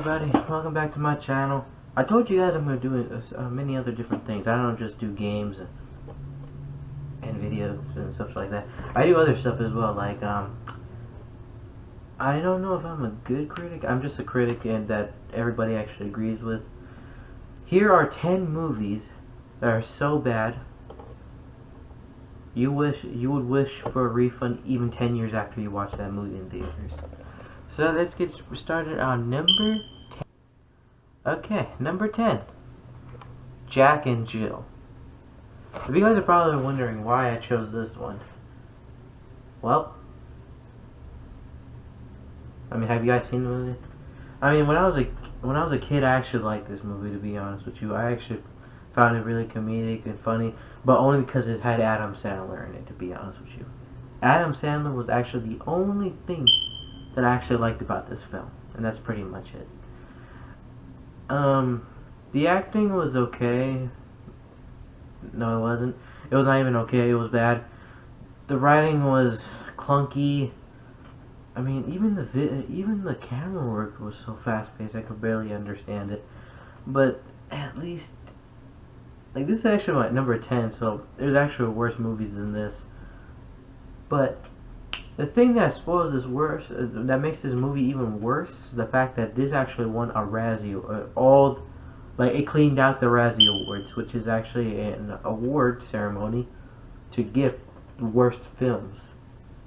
everybody? Welcome back to my channel. I told you guys I'm going to do many other different things. I don't just do games and videos and stuff like that. I do other stuff as well, like, I don't know if I'm a good critic. I'm just a critic and that everybody actually agrees with. Here are 10 movies that are so bad you would wish for a refund even 10 years after you watch that movie in theaters. So let's get started on number 10. Okay, number 10. Jack and Jill. If you guys are probably wondering why I chose this one, well, I mean, have you guys seen the movie? I mean, when I was a kid, I actually liked this movie, to be honest with you. I actually found it really comedic and funny, but only because it had Adam Sandler in it, to be honest with you. Adam Sandler was actually the only thing that I actually liked about this film, and that's pretty much it. The acting was okay. No, it wasn't. It was not even okay. It was bad. The writing was clunky. I mean, even the camera work was so fast-paced, I could barely understand it. But at least, like, this is actually my number 10, so there's actually worse movies than this. But the thing that spoils this worse, that makes this movie even worse, is the fact that this actually won a Razzie, it cleaned out the Razzie Awards, which is actually an award ceremony to give worst films.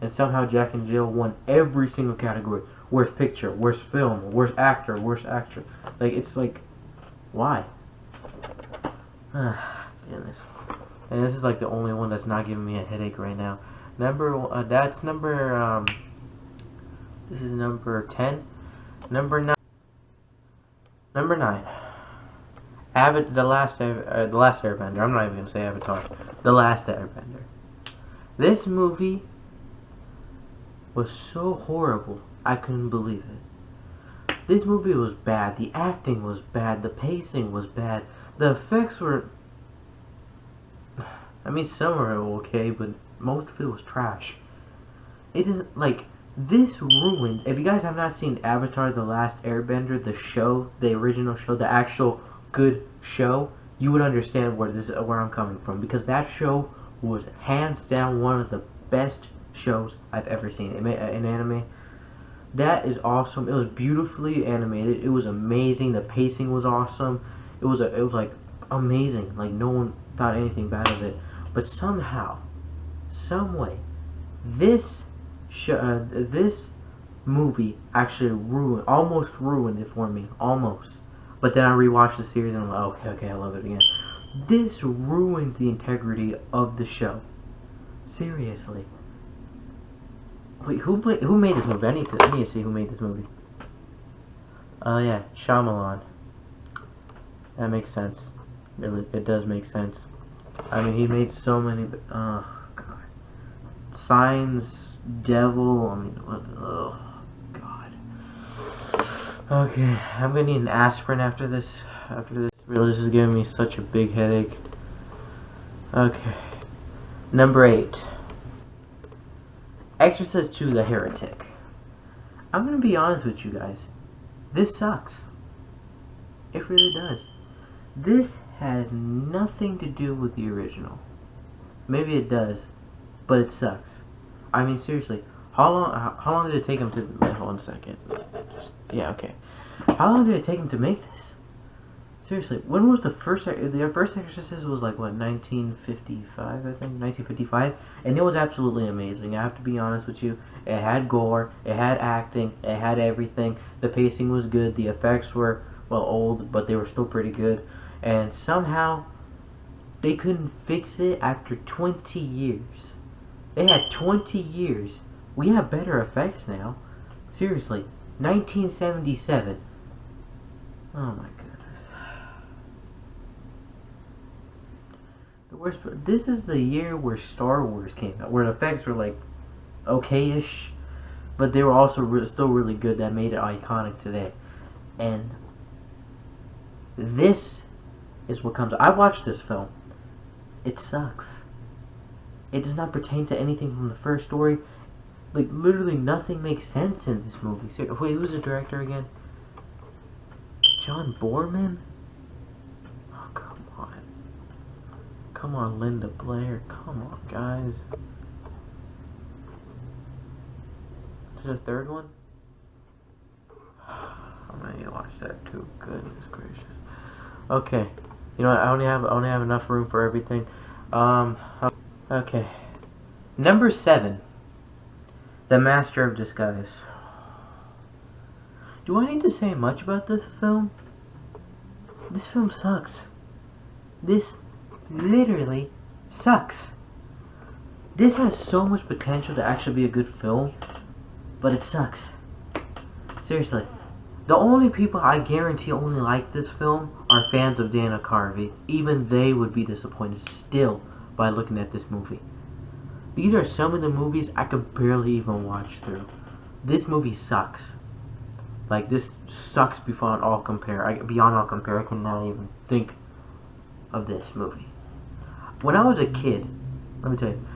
And somehow Jack and Jill won every single category. Worst picture, worst film, worst actor, worst actress. Like, it's like, why? Goodness. And this is like the only one that's not giving me a headache right now. This is number 10. Number 9. Number 9. The Last Airbender. I'm not even gonna say Avatar. The Last Airbender. This movie was so horrible, I couldn't believe it. This movie was bad. The acting was bad. The pacing was bad. The effects were, I mean, some were okay, but most of it was trash. It isn't like, this ruins. If you guys have not seen Avatar: The Last Airbender, the show, the original show, the actual good show, you would understand where I'm coming from, because that show was hands down one of the best shows I've ever seen in anime. That is awesome. It was beautifully animated. It was amazing. The pacing was awesome. It was like amazing. Like, no one thought anything bad of it. But somehow, some way, this movie actually almost ruined it for me, almost. But then I rewatched the series and I'm like, okay, I love it again. This ruins the integrity of the show. Seriously. Wait, who made this movie? I need to see who made this movie. Oh yeah, Shyamalan. That makes sense. It does make sense. I mean, he made so many. Oh God. Signs, Devil. I mean, what? Oh God. Okay, I'm gonna need an aspirin after this. Really, this is giving me such a big headache. Okay. Number 8. Exorcist II: The Heretic. I'm gonna be honest with you guys. This sucks. It really does. This has nothing to do with the original. Maybe it does, but it sucks. I mean, seriously. How long did it take him to... Wait, hold on a second. Yeah, okay. How long did it take him to make this? Seriously, when was the first Exorcist was like, what, 1955, I think? 1955? And it was absolutely amazing. I have to be honest with you. It had gore, it had acting, it had everything. The pacing was good, the effects were, well, old, but they were still pretty good. And somehow, they couldn't fix it after 20 years. They had 20 years. We have better effects now. Seriously, 1977. Oh my goodness. This is the year where Star Wars came out, where the effects were like okay-ish, but they were also still really good. That made it iconic today. And this is what comes. I watched this film. It sucks. It does not pertain to anything from the first story. Like, literally nothing makes sense in this movie. Wait, who's the director again? John Boorman? Oh, come on. Come on, Linda Blair. Come on, guys. There's a third one? I'm gonna need to watch that too. Goodness gracious. Okay. You know what? I only have enough room for everything. Okay. Number 7. The Master of Disguise. Do I need to say much about this film? This film sucks. This literally sucks. This has so much potential to actually be a good film, but it sucks. Seriously. The only people I guarantee only like this film are fans of Dana Carvey. Even they would be disappointed still by looking at this movie. These are some of the movies I could barely even watch through. This movie sucks. Like, this sucks beyond all compare. I cannot even think of this movie. When I was a kid, let me tell you,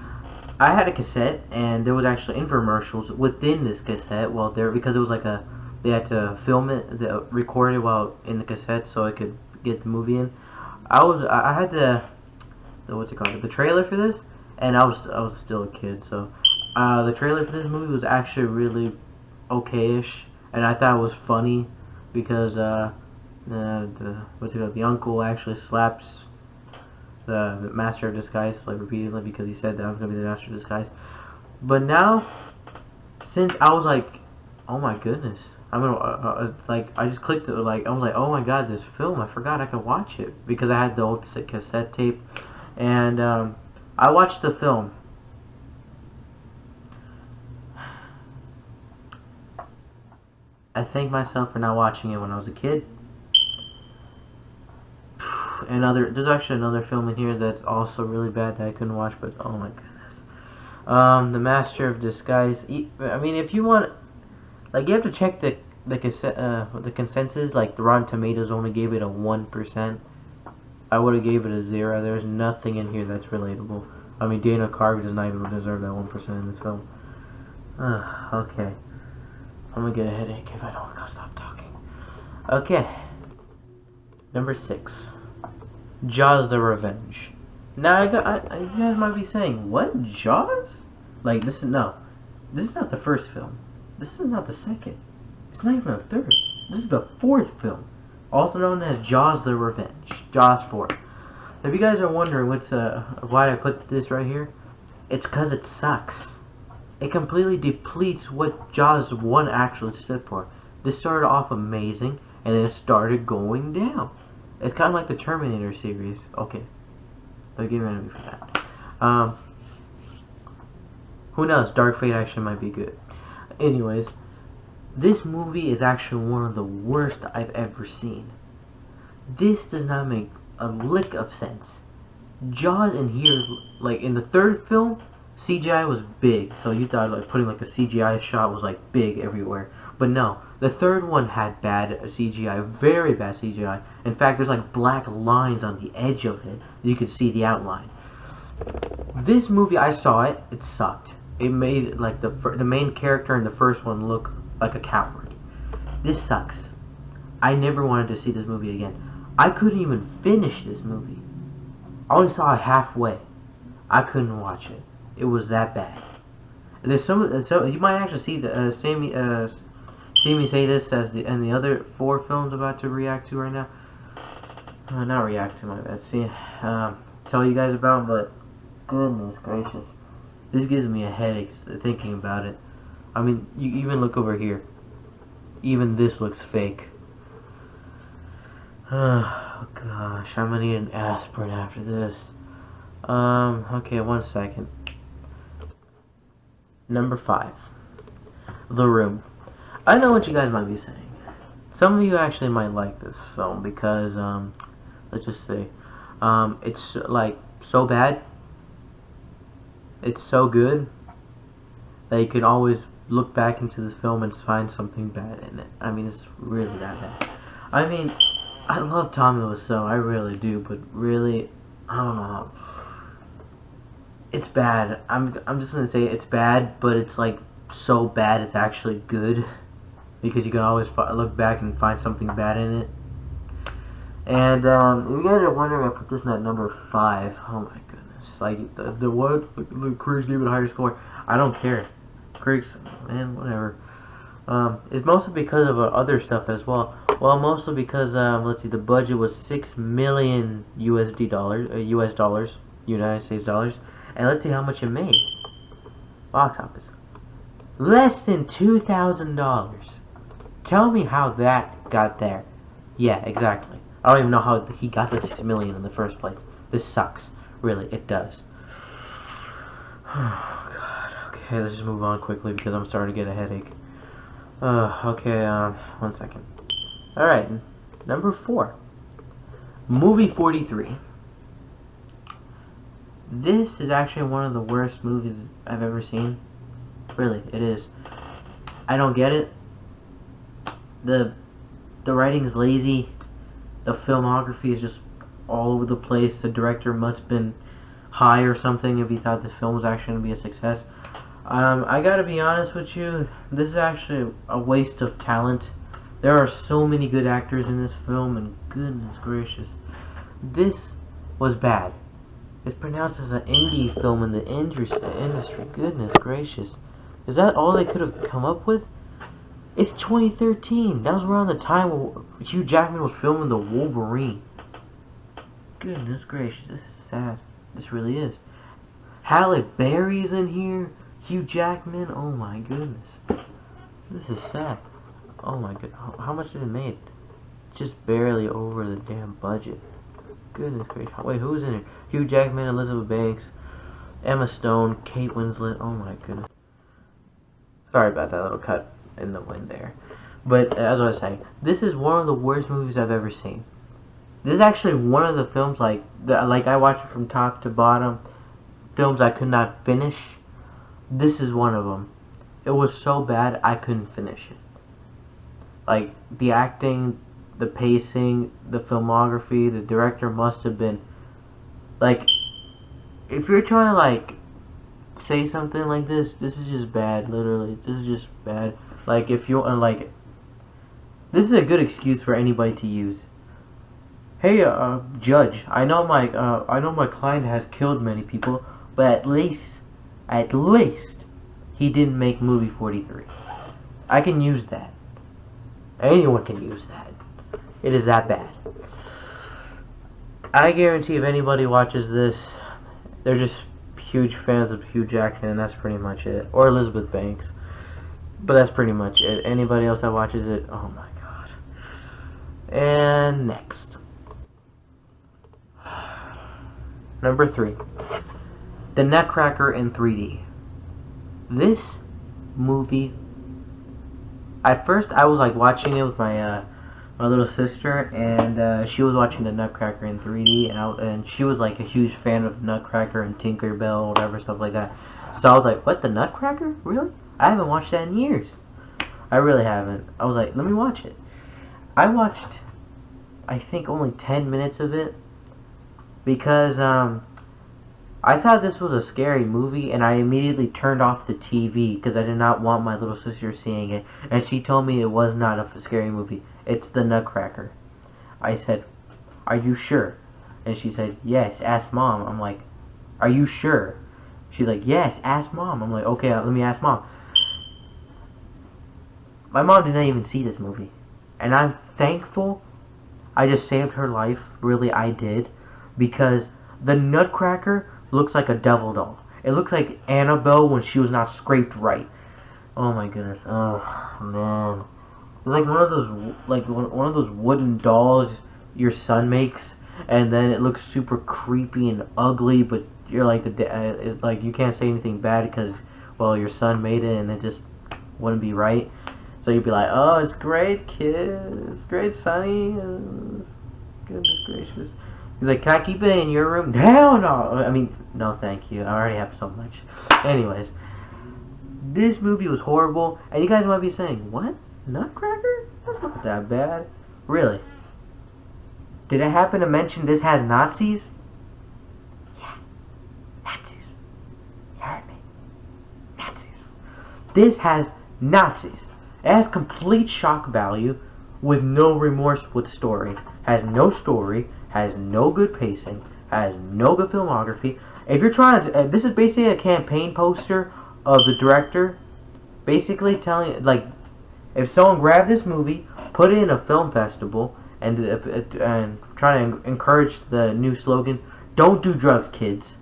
I had a cassette, and there was actually infomercials within this cassette. Well, because it was like they had to film it, record it while in the cassette so I could get the movie in. I had the trailer for this, and I was still a kid, so the trailer for this movie was actually really okay-ish. And I thought it was funny because the uncle actually slaps the Master of Disguise like repeatedly because he said that I was gonna be the Master of Disguise. But now, since I was like, oh my goodness, I'm gonna I just clicked it, like I was like, oh my god, this film, I forgot I could watch it because I had the old cassette tape, and I watched the film. I thank myself for not watching it when I was a kid. There's actually another film in here that's also really bad that I couldn't watch, but oh my goodness. The Master of Disguise. I mean, if you want, like, you have to check the consensus. Like, the Rotten Tomatoes only gave it a 1%. I would have gave it a 0. There's nothing in here that's relatable. I mean, Dana Carvey does not even deserve that 1% in this film. Okay. I'm gonna get a headache if I don't stop talking. Okay. Number 6. Jaws the Revenge. Now, you guys might be saying, what? Jaws? Like, this is not the first film. This is not the second. It's not even the third. This is the 4th film. Also known as Jaws the Revenge. Jaws 4. If you guys are wondering why I put this right here, it's because it sucks. It completely depletes what Jaws 1 actually stood for. This started off amazing, and then it started going down. It's kind of like the Terminator series. Okay. They'll give me for that. Who knows? Dark Fate actually might be good. Anyways, this movie is actually one of the worst I've ever seen. This does not make a lick of sense. Jaws in here, like in the 3rd film, CGI was big, so you thought like putting like a CGI shot was like big everywhere. But no, the 3rd one had bad CGI, very bad CGI. In fact, there's like black lines on the edge of it. You could see the outline. This movie, I saw it, it sucked. It made like the main character in the first one look like a coward. This sucks. I never wanted to see this movie again. I couldn't even finish this movie. I only saw it halfway. I couldn't watch it. It was that bad. There's so you might actually see see me say this as the other 4 films I'm about to react to right now. Not react to, my bad. Tell you guys about, but goodness gracious, this gives me a headache thinking about it. I mean, you even look over here. Even this looks fake. Oh gosh, I'm gonna need an aspirin after this. Okay, 1 second. Number 5. The Room. I know what you guys might be saying. Some of you actually might like this film because, let's just say, it's like so bad, it's so good that you can always look back into this film and find something bad in it. I mean, it's really that bad. I mean, I love Tommy Wiseau, I really do, but really, I don't know. It's bad. I'm just gonna say it's bad, but it's like so bad it's actually good because you can always look back and find something bad in it. And you guys are wondering, I put this at number 5. Oh my goodness! Like the what? The critics gave it a higher score. I don't care. Critics, man, whatever. It's mostly because of other stuff as well. Well, mostly because let's see, the budget was 6 million USD dollars, US dollars, United States dollars, and let's see how much it made. Box office, less than $2,000. Tell me how that got there. Yeah, exactly. I don't even know how he got the 6 million in the first place. This sucks. Really, it does. Oh God. Okay, let's just move on quickly because I'm starting to get a headache. Okay, 1 second. Alright, number 4. Movie 43. This is actually one of the worst movies I've ever seen. Really, it is. I don't get it. The writing is lazy. The filmography is just all over the place. The director must have been high or something if he thought the film was actually going to be a success. I gotta be honest with you, this is actually a waste of talent. There are so many good actors in this film, and goodness gracious, this was bad. It's pronounced as an indie film in the industry. Goodness gracious, is that all they could have come up with? It's 2013. That was around the time when Hugh Jackman was filming The Wolverine. Goodness gracious, this is sad. This really is. Halle Berry's in here. Hugh Jackman, oh my goodness. This is sad. Oh my god, how much did it make? Just barely over the damn budget. Goodness gracious. Wait, who's in it? Hugh Jackman, Elizabeth Banks, Emma Stone, Kate Winslet, oh my goodness. Sorry about that little cut in the wind there. But as I was saying, this is one of the worst movies I've ever seen. This is actually one of the films, like I watched it from top to bottom. Films I could not finish. This is one of them. It was so bad I couldn't finish it. Like, the acting, the pacing, the filmography, the director must have been... Like, if you're trying to, like, say something like this is just bad, literally. This is just bad. Like, if you like... This is a good excuse for anybody to use. Hey, judge, I know my client has killed many people, but at least he didn't make movie 43. I can use that. Anyone can use that. It is that bad. I guarantee if anybody watches this, they're just huge fans of Hugh Jackman, and that's pretty much it. Or Elizabeth Banks. But that's pretty much it. Anybody else that watches it, oh my god. And next. Number 3. The Nutcracker in 3D. This movie, at first I was like watching it with my my little sister, and she was watching the Nutcracker in 3D, and she was like a huge fan of Nutcracker and Tinkerbell, whatever, stuff like that. So I was like, what, the Nutcracker? Really? I haven't watched that in years. I really haven't. I was like, let me watch it. I watched, I think, only 10 minutes of it, because I thought this was a scary movie, and I immediately turned off the TV because I did not want my little sister seeing it. And she told me it was not a scary movie. It's the Nutcracker. I said, are you sure? And she said, yes, ask Mom. I'm like, are you sure? She's like, yes, ask Mom. I'm like, okay, let me ask Mom. My mom did not even see this movie. And I'm thankful I just saved her life. Really, I did. Because the Nutcracker looks like a devil doll. It looks like Annabelle when she was not scraped right. Oh my goodness. Oh man. It's like one of those wooden dolls your son makes, and then it looks super creepy and ugly, but you're like like you can't say anything bad because, well, your son made it and it just wouldn't be right. So you'd be like, oh, it's great, kid. It's great, Sonny. Goodness gracious. He's like, can I keep it in your room? Hell no! I mean, no thank you. I already have so much. Anyways, this movie was horrible, and you guys might be saying, what? Nutcracker? That's not that bad. Really? Did I happen to mention this has Nazis? Yeah. Nazis. You heard me. Nazis. This has Nazis. It has complete shock value with no remorse with story. has no story, has no good pacing, has no good filmography. If you're trying to, this is basically a campaign poster of the director, basically telling, like, if someone grabbed this movie, put it in a film festival, and try to encourage the new slogan, "Don't do drugs, kids."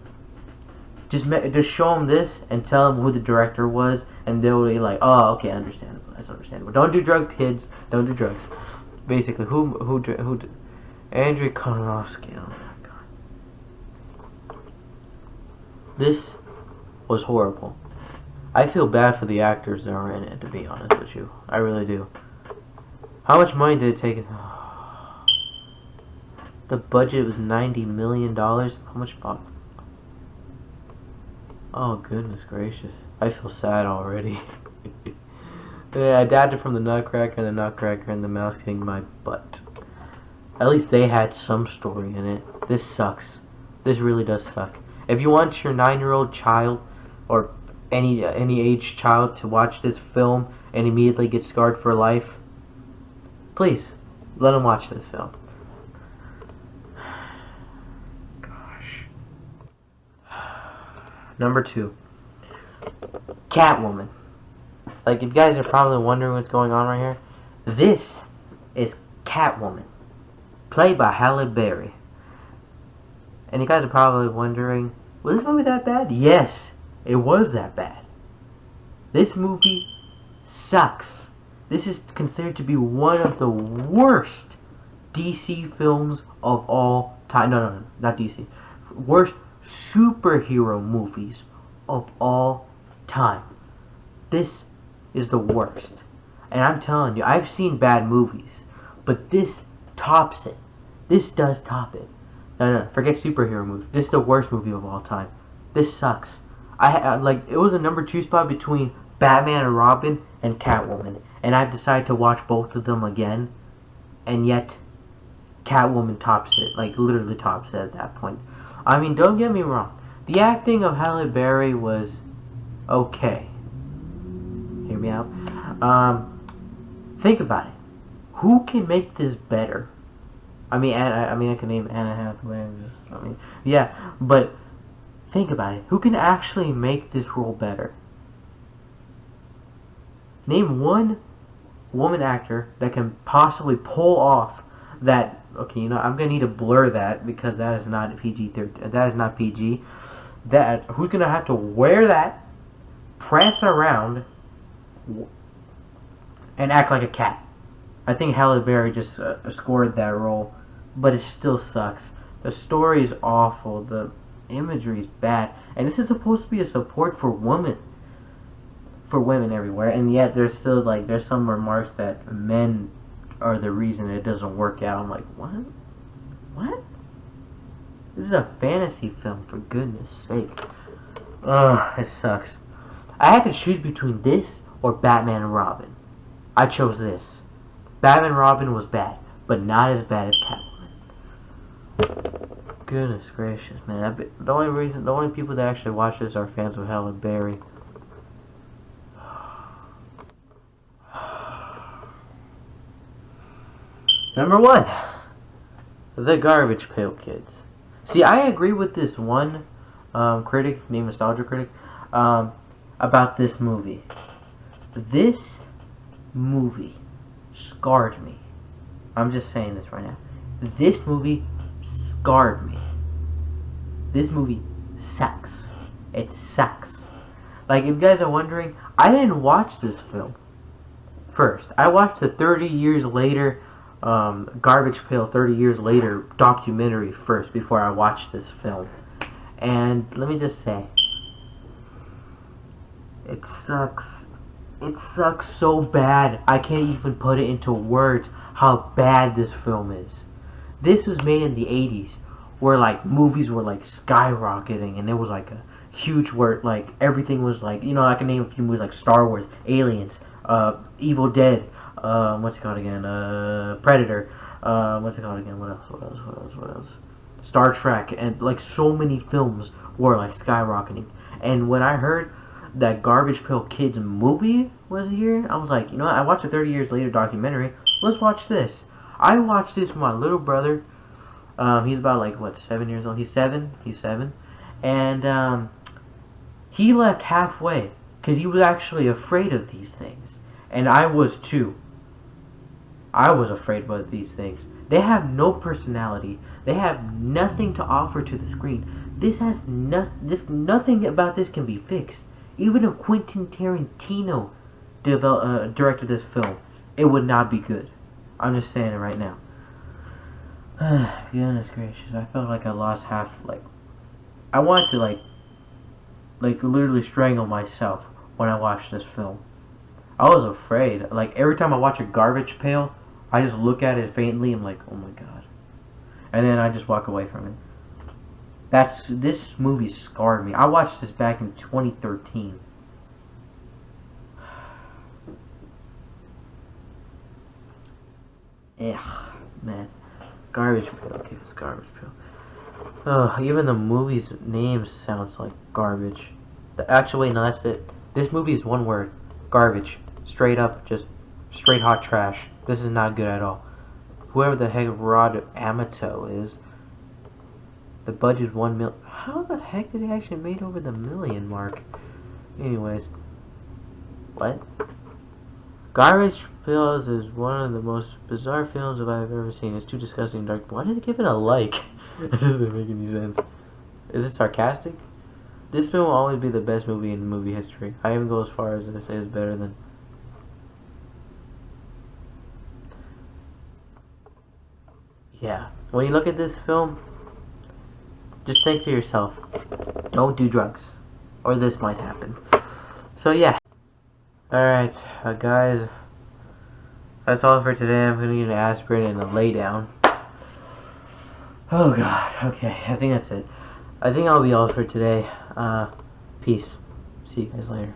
Just show them this and tell them who the director was, and they'll be like, "Oh, okay, understandable. That's understandable. Don't do drugs, kids. Don't do drugs." Basically, who Andrei Kononowski. Oh my god, this was horrible. I feel bad for the actors that are in it. To be honest with you, I really do. How much money did it take? The budget was $90 million. How much bought? Oh, goodness gracious. I feel sad already. Yeah, I adapted from the Nutcracker and the Mouse King my butt. At least they had some story in it. This sucks. This really does suck. If you want your 9-year-old child or any age child to watch this film and immediately get scarred for life, please let them watch this film. Number 2, Catwoman. Like, if you guys are probably wondering what's going on right here, this is Catwoman, played by Halle Berry. And you guys are probably wondering, was this movie that bad? Yes, it was that bad. This movie sucks. This is considered to be one of the worst DC films of all time. No, not DC. Worst superhero movies of all time. This is the worst. And I'm telling you, I've seen bad movies, but this tops it. This does top it. No, forget superhero movies. This is the worst movie of all time. This sucks. Like, it was a number 2 spot between Batman and Robin and Catwoman, and I've decided to watch both of them again, and yet Catwoman tops it. Like, literally tops it at that point. I mean, don't get me wrong. The acting of Halle Berry was okay. Hear me out. Think about it. Who can make this better? I can name Anna Hathaway. Yeah, but think about it. Who can actually make this role better? Name one woman actor that can possibly pull off that. Okay, I'm gonna need to blur that because that is not PG-13. That is not PG. That who's gonna have to wear that, prance around, and act like a cat? I think Halle Berry just scored that role, but it still sucks. The story is awful. The imagery is bad, and this is supposed to be a support for women everywhere, and yet there's still there's some remarks that men are the reason it doesn't work out. I'm like, what? This is a fantasy film, for goodness sake. Ugh, it sucks. I had to choose between this or Batman and Robin. I chose this. Batman and Robin was bad, but not as bad as Catwoman. Goodness gracious, man. The only people that actually watch this are fans of Halle Berry. Number 1, The Garbage Pail Kids. See, I agree with this one critic named Nostalgia Critic about this movie. This movie scarred me. I'm just saying this right now. This movie scarred me. This movie sucks. It sucks. Like, if you guys are wondering, I didn't watch this film first. I watched the 30 years later Garbage Pail 30 years later documentary first before I watched this film. And let me just say, it sucks. It sucks so bad. I can't even put it into words how bad this film is. This was made in the 80s where movies were skyrocketing, and there was a huge word, everything was I can name a few movies like Star Wars, Aliens, Evil Dead, what's it called again? Predator. What's it called again? What else? Star Trek, and so many films were skyrocketing. And when I heard that Garbage Pail Kids movie was here, I was like, I watched a 30 years later documentary. Let's watch this. I watched this with my little brother. He's about like what 7 years old. He's 7. And he left halfway because he was actually afraid of these things, and I was too. I was afraid of these things. They have no personality. They have nothing to offer to the screen. Nothing about this can be fixed. Even if Quentin Tarantino directed this film, it would not be good. I'm just saying it right now. Goodness gracious, I felt like I lost half. Like, I wanted to like literally strangle myself when I watched this film. I was afraid. Like every time I watch a garbage pail, I just look at it faintly. I'm like, oh my god, and then I just walk away from it. This movie scarred me. I watched this back in 2013. Ugh, man, garbage pail. Okay, it's garbage pail. Ugh, even the movie's name sounds like garbage. Actually, no, that's it. This movie is one word: garbage. Straight up, just straight hot trash. This is not good at all. Whoever the heck Rod Amato is, the budget $1 million. How the heck did he actually made over the million mark? Anyways, what? Garbage Pails is one of the most bizarre films I've ever seen. It's too disgusting and dark. Why did they give it a like? It doesn't make any sense. Is it sarcastic? This film will always be the best movie in movie history. I even go as far as to say it's better than... Yeah. When you look at this film, just think to yourself, don't do drugs, or this might happen. So yeah. Alright, guys. That's all for today. I'm gonna need an aspirin and a lay down. Oh god. Okay, I think that's it. I think I'll be all for today. Peace. See you guys later.